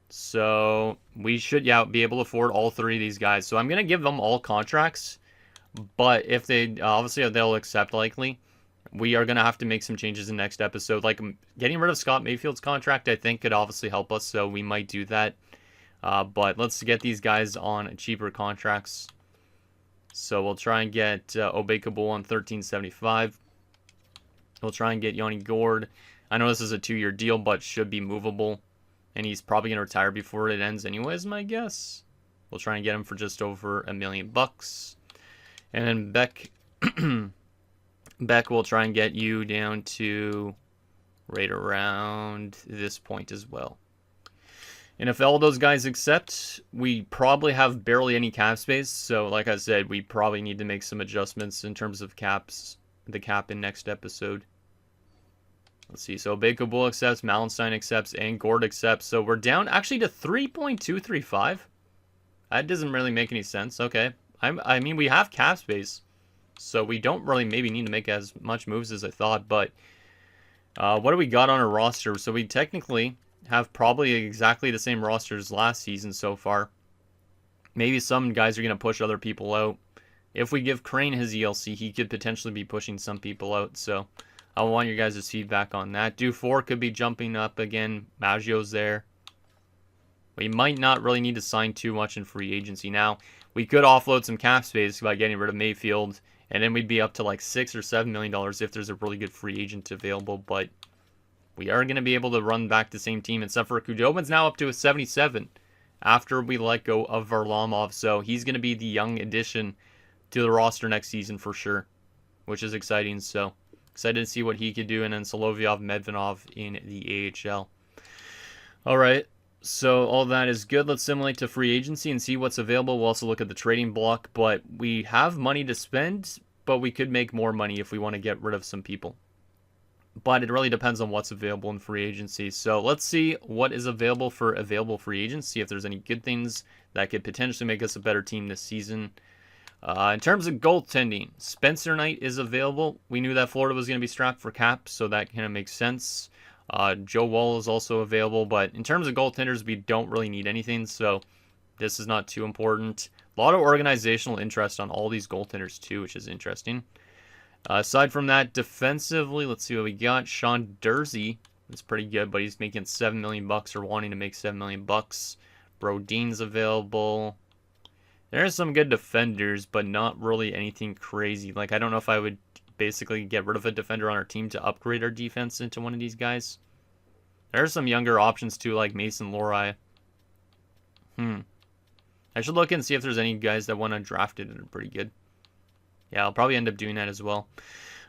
So we should, be able to afford all 3 of these guys. So I'm going to give them all contracts. But if they, obviously they'll accept likely. We are going to have to make some changes in the next episode. Like getting rid of Scott Mayfield's contract, I think could obviously help us. So we might do that. But let's get these guys on cheaper contracts. So we'll try and get Obey Kabul on 1375. We'll try and get Yanni Gord. I know this is a 2-year deal, but should be movable. And he's probably going to retire before it ends anyways, my guess. We'll try and get him for just over $1 million. And then Beck will try and get you down to right around this point as well. And if all those guys accept, we probably have barely any cap space. So like I said, we probably need to make some adjustments in terms of the cap in next episode. Let's see. So Bakabul accepts, Malenstein accepts, and Gord accepts. So we're down actually to 3.235. That doesn't really make any sense. Okay. I mean, we have cap space, so we don't really maybe need to make as much moves as I thought. But what do we got on our roster? So we technically have probably exactly the same roster as last season so far. Maybe some guys are going to push other people out. If we give Crane his ELC, he could potentially be pushing some people out. So I want your guys' feedback on that. Dufour could be jumping up again. Maggio's there. We might not really need to sign too much in free agency now. We could offload some cap space by getting rid of Mayfield, and then we'd be up to like $6 or $7 million if there's a really good free agent available. But we are going to be able to run back the same team, except for Kudobin's now up to a 77 after we let go of Varlamov. So he's going to be the young addition to the roster next season for sure, which is exciting. So excited to see what he could do. And then Solovyov, Medvedov in the AHL. All right. So all that is good. Let's simulate to free agency and see what's available. We'll also look at the trading block, but we have money to spend, but we could make more money if we want to get rid of some people. But it really depends on what's available in free agency. So let's see what is available for available free agents, see if there's any good things that could potentially make us a better team this season. In terms of goaltending, Spencer Knight is available. We knew that Florida was going to be strapped for cap, so that kind of makes sense. Joe Woll is also available, but in terms of goaltenders, we don't really need anything, so this is not too important. A lot of organizational interest on all these goaltenders too, which is interesting. Aside from that, defensively, let's see what we got. Sean Durzi is pretty good, but he's making $7 million or wanting to make $7 million. Brodin's available. There's some good defenders, but not really anything crazy. Like, I don't know if I would basically get rid of a defender on our team to upgrade our defense into one of these guys. There's some younger options too, like Mason Lohrei. I should look and see if there's any guys that went undrafted and are pretty good. Yeah, I'll probably end up doing that as well.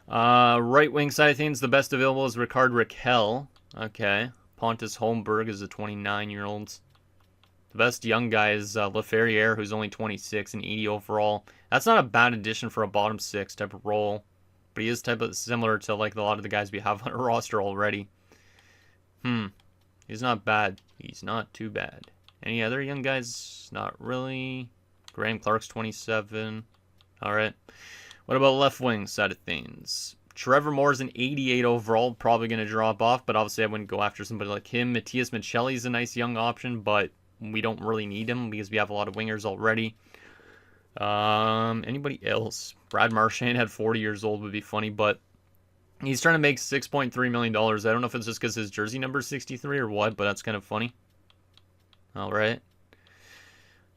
Right wing side of things, the best available is Rickard Rakell. Okay. Pontus Holmberg is a 29-year-old. The best young guy is Laferriere, who's only 26 and 80 overall. That's not a bad addition for a bottom six type of role, but he is type of similar to like a lot of the guys we have on our roster already. He's not bad. He's not too bad. Any other young guys? Not really. Graham Clark's 27. All right. What about left wing side of things? Trevor Moore's an 88 overall, probably going to drop off, but obviously I wouldn't go after somebody like him. Matthias Michelli's a nice young option, but we don't really need him because we have a lot of wingers already. Anybody else? Brad Marchand at 40 years old would be funny, but he's trying to make $6.3 million. I don't know if it's just because his jersey number is 63 or what, but that's kind of funny. All right.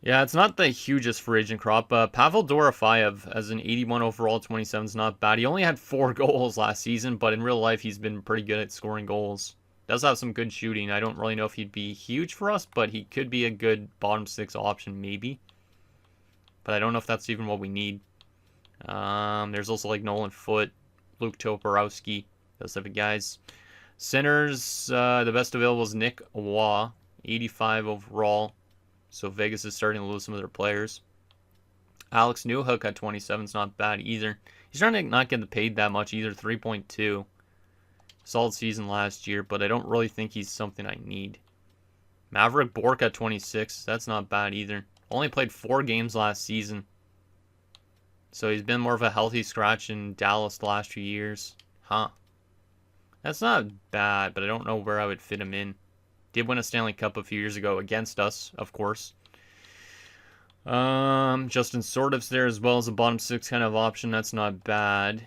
Yeah, it's not the hugest free agent crop. Pavel Dorofeyev as an 81 overall, 27 is not bad. He only had 4 goals last season, but in real life, he's been pretty good at scoring goals. Does have some good shooting. I don't really know if he'd be huge for us, but he could be a good bottom 6 option, maybe. But I don't know if that's even what we need. There's also like Nolan Foote, Luke Toporowski, those type of guys. Centers, the best available is Nick Waugh, 85 overall. So Vegas is starting to lose some of their players. Alex Newhook at 27 is not bad either. He's trying to not get paid that much either, 3.2. Solid season last year, but I don't really think he's something I need. Maverick Bourque at 26, that's not bad either. Only played 4 games last season. So he's been more of a healthy scratch in Dallas the last few years. That's not bad, but I don't know where I would fit him in. Did win a Stanley Cup a few years ago against us, of course. Justin Sortiff's there as well as a bottom 6 kind of option. That's not bad.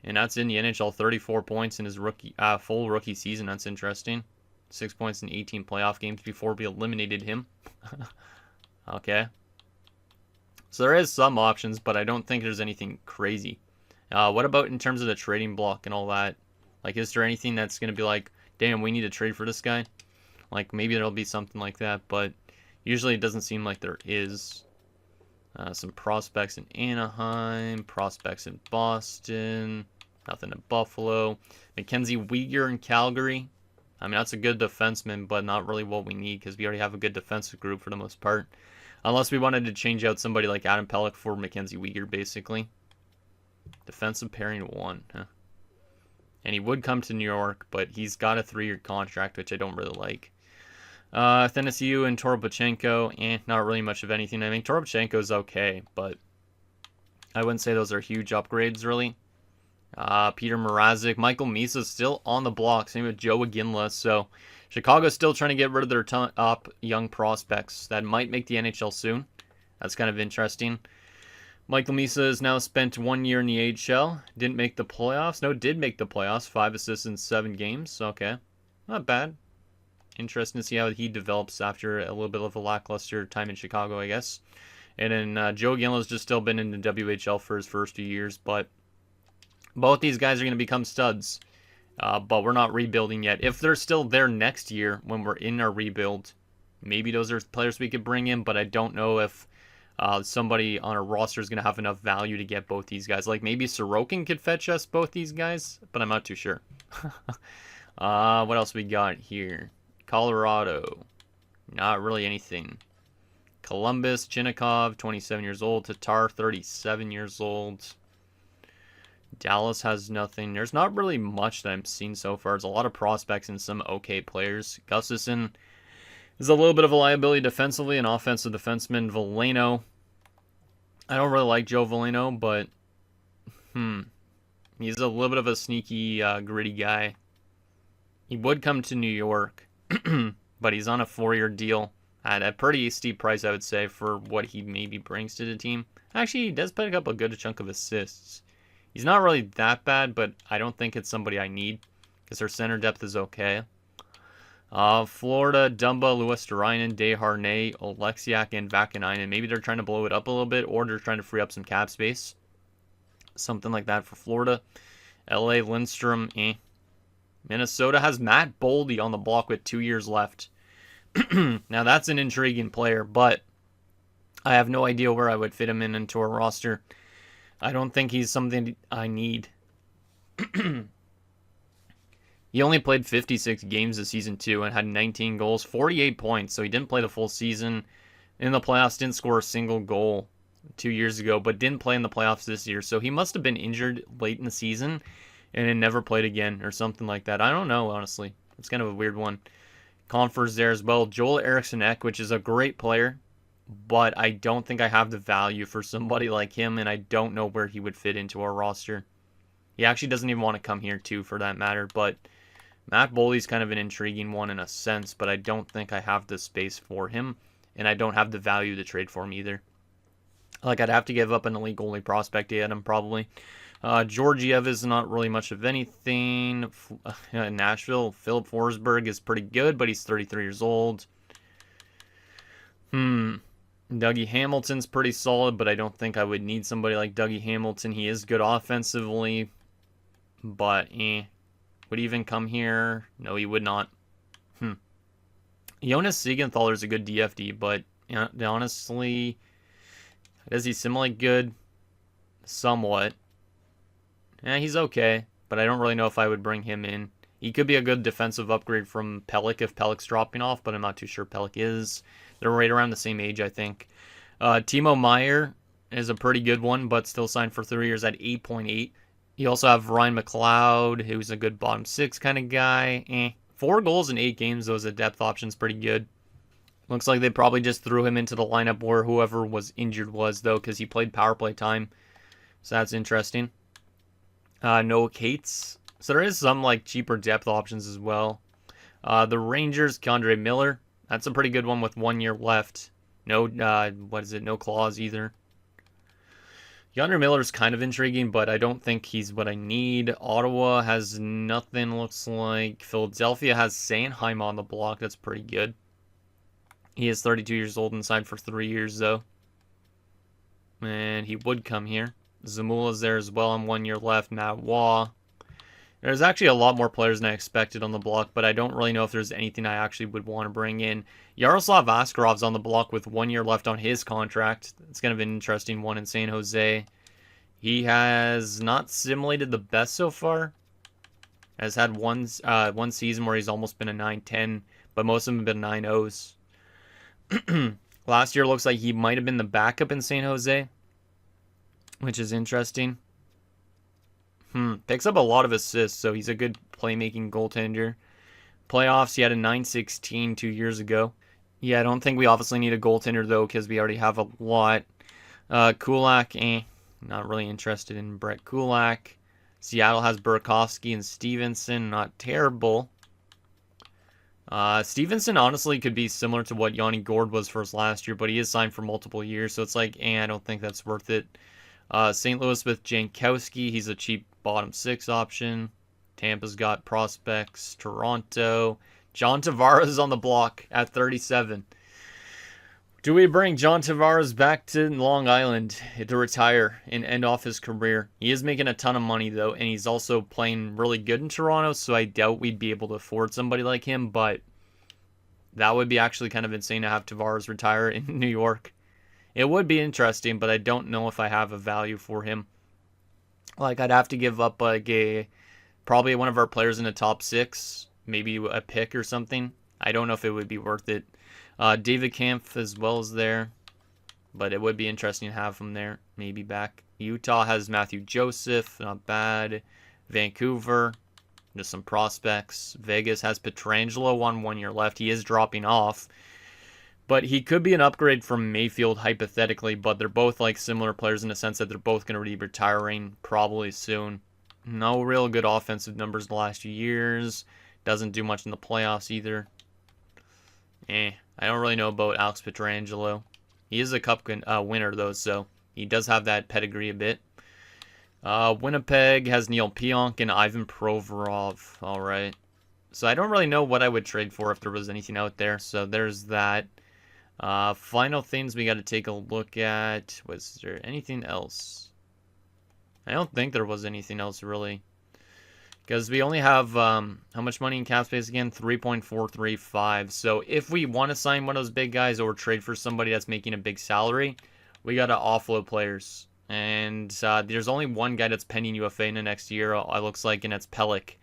And that's in the NHL, 34 points in his full rookie season. That's interesting. 6 points in 18 playoff games before we eliminated him. Okay. So there is some options, but I don't think there's anything crazy. What about in terms of the trading block and all that? Like, is there anything that's going to be like, damn, we need to trade for this guy? Like, maybe there'll be something like that, but usually it doesn't seem like there is. Some prospects in Anaheim, prospects in Boston, nothing in Buffalo. Mackenzie Weegar in Calgary. I mean, that's a good defenseman, but not really what we need because we already have a good defensive group for the most part. Unless we wanted to change out somebody like Adam Pelech for Mackenzie Weegar, basically. Defensive pairing 1, huh? And he would come to New York, but he's got a 3-year contract, which I don't really like. Thenesiu and Toropchenko, not really much of anything. I mean, Toropchenko's okay, but I wouldn't say those are huge upgrades, really. Peter Mrazek, Michael Misa's still on the block, same with Joe Iginla, so Chicago's still trying to get rid of their top young prospects that might make the NHL soon. That's kind of interesting. Michael Misa has now spent 1 year in the AHL. Didn't make the playoffs. No, did make the playoffs. 5 assists in 7 games. Okay. Not bad. Interesting to see how he develops after a little bit of a lackluster time in Chicago, I guess. And then Joe Iginla's just still been in the WHL for his first few years, but both these guys are going to become studs. But we're not rebuilding yet. If they're still there next year when we're in our rebuild, maybe those are players we could bring in, but I don't know if somebody on our roster is going to have enough value to get both these guys. Like maybe Sorokin could fetch us both these guys, but I'm not too sure. What else we got here? Colorado. Not really anything. Columbus, Chinnikov, 27 years old. Tatar, 37 years old. Dallas has nothing. There's not really much that I'm seeing so far. There's a lot of prospects and some okay players. Gustafsson is a little bit of a liability defensively, an offensive defenseman. Veleno I don't really like Joe Valeno, but he's a little bit of a sneaky, gritty guy. He would come to New York, but he's on a 4-year deal at a pretty steep price, I would say, for what he maybe brings to the team. Actually, he does pick up a good chunk of assists. He's not really that bad, but I don't think it's somebody I need because their center depth is okay. Florida, Dumba, Luosterainen, Desharnais, Oleksiak, and Vakanainen. Maybe they're trying to blow it up a little bit, or they're trying to free up some cap space. Something like that for Florida. LA, Lindstrom, Minnesota has Matt Boldy on the block with 2 years left. Now, that's an intriguing player, but I have no idea where I would fit him into a roster. I don't think he's something I need. He only played 56 games this season, too, and had 19 goals, 48 points, so he didn't play the full season. In the playoffs, didn't score a single goal 2 years ago, but didn't play in the playoffs this year, so he must have been injured late in the season and then never played again or something like that. I don't know, honestly. It's kind of a weird one. Confers there as well. Joel Eriksson-Ek, which is a great player, but I don't think I have the value for somebody like him, and I don't know where he would fit into our roster. He actually doesn't even want to come here, too, for that matter, but Matt Boldy's kind of an intriguing one in a sense, but I don't think I have the space for him, and I don't have the value to trade for him either. Like, I'd have to give up an elite goalie prospect to get him, probably. Georgiev is not really much of anything. Nashville, Philip Forsberg is pretty good, but he's 33 years old. Dougie Hamilton's pretty solid, but I don't think I would need somebody like Dougie Hamilton. He is good offensively, but would he even come here? No, he would not. Jonas Siegenthaler is a good DFD, but honestly, does he simulate good? Somewhat. Yeah, he's okay, but I don't really know if I would bring him in. He could be a good defensive upgrade from Pelech if Pelech's dropping off, but I'm not too sure Pelech is. They're right around the same age, I think. Timo Meier is a pretty good one, but still signed for 3 years at 8.8. You also have Ryan McLeod, who's a good bottom six kind of guy. 4 goals in 8 games, though, as a depth option's pretty good. Looks like they probably just threw him into the lineup where whoever was injured was, though, because he played power play time. So that's interesting. Noah Cates. So there is some like cheaper depth options as well. The Rangers, K'Andre Miller. That's a pretty good one with 1 year left. No, no clause either. K'Andre Miller's kind of intriguing, but I don't think he's what I need. Ottawa has nothing, looks like. Philadelphia has Sanheim on the block. That's pretty good. He is 32 years old and signed for 3 years, though. And he would come here. Zamula's there as well on 1 year left. Matt Waugh. There's actually a lot more players than I expected on the block, but I don't really know if there's anything I actually would want to bring in. Yaroslav Askarov's on the block with 1 year left on his contract. It's kind of an interesting one in San Jose. He has not simulated the best so far. Has had one season where he's almost been a 9-10, but most of them have been 9-0s. Last year looks like he might have been the backup in San Jose, which is interesting. Picks up a lot of assists, so he's a good playmaking goaltender. Playoffs, he had a 9-16 2 years ago. Yeah, I don't think we obviously need a goaltender, though, because we already have a lot. Kulak, not really interested in Brett Kulak. Seattle has Burakovsky and Stevenson, not terrible. Stevenson honestly could be similar to what Yanni Gourde was for us last year, but he is signed for multiple years, so it's like, I don't think that's worth it. St. Louis with Jankowski, he's a cheap bottom six option. Tampa's got prospects. Toronto, John Tavares on the block at 37. Do we bring John Tavares back to Long Island to retire and end off his career? He is making a ton of money, though, and he's also playing really good in Toronto, so I doubt we'd be able to afford somebody like him, but that would be actually kind of insane to have Tavares retire in New York. It would be interesting, but I don't know if I have a value for him. Like, I'd have to give up probably one of our players in the top 6, maybe a pick or something. I don't know if it would be worth it. David Kampf as well as there, but it would be interesting to have him there, maybe back. Utah has Matthew Joseph, not bad. Vancouver, just some prospects. Vegas has Pietrangelo on 1 year left. He is dropping off, But he could be an upgrade from Mayfield, hypothetically, but they're both like similar players in the sense that they're both going to be retiring probably soon. No real good offensive numbers the last few years. Doesn't do much in the playoffs either. I don't really know about Alex Pietrangelo. He is a cup winner, though, so he does have that pedigree a bit. Winnipeg has Neil Pionk and Ivan Provorov. All right. So I don't really know what I would trade for if there was anything out there. So there's that. Final things we got to take a look at. Was there anything else? I don't think there was anything else really. Because we only have, how much money in cap space again? 3.435. So if we want to sign one of those big guys or trade for somebody that's making a big salary, we got to offload players. And there's only one guy that's pending UFA in the next year, it looks like, and that's Pellick.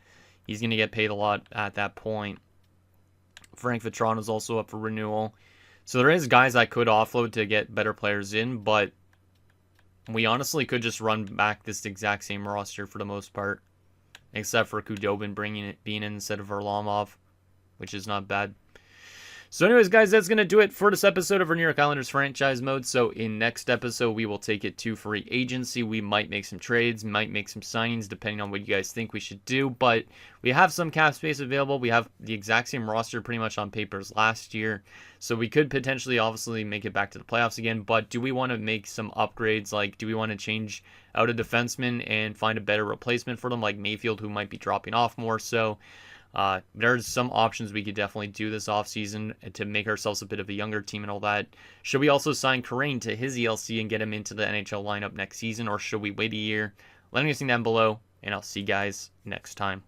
He's going to get paid a lot at that point. Frank Vetrano's also up for renewal. So there is guys I could offload to get better players in, but we honestly could just run back this exact same roster for the most part. Except for Khudobin being in instead of Varlamov, which is not bad. So anyways, guys, that's going to do it for this episode of our New York Islanders franchise mode. So in next episode, we will take it to free agency. We might make some trades, might make some signings, depending on what you guys think we should do. But we have some cap space available. We have the exact same roster pretty much on paper as last year. So we could potentially, obviously, make it back to the playoffs again. But do we want to make some upgrades? Like, do we want to change out a defenseman and find a better replacement for them, like Mayfield, who might be dropping off more so? There's some options we could definitely do this offseason to make ourselves a bit of a younger team and all that. Should we also sign Karain to his ELC and get him into the NHL lineup next season, or should we wait a year? Let me know down below, and I'll see you guys next time.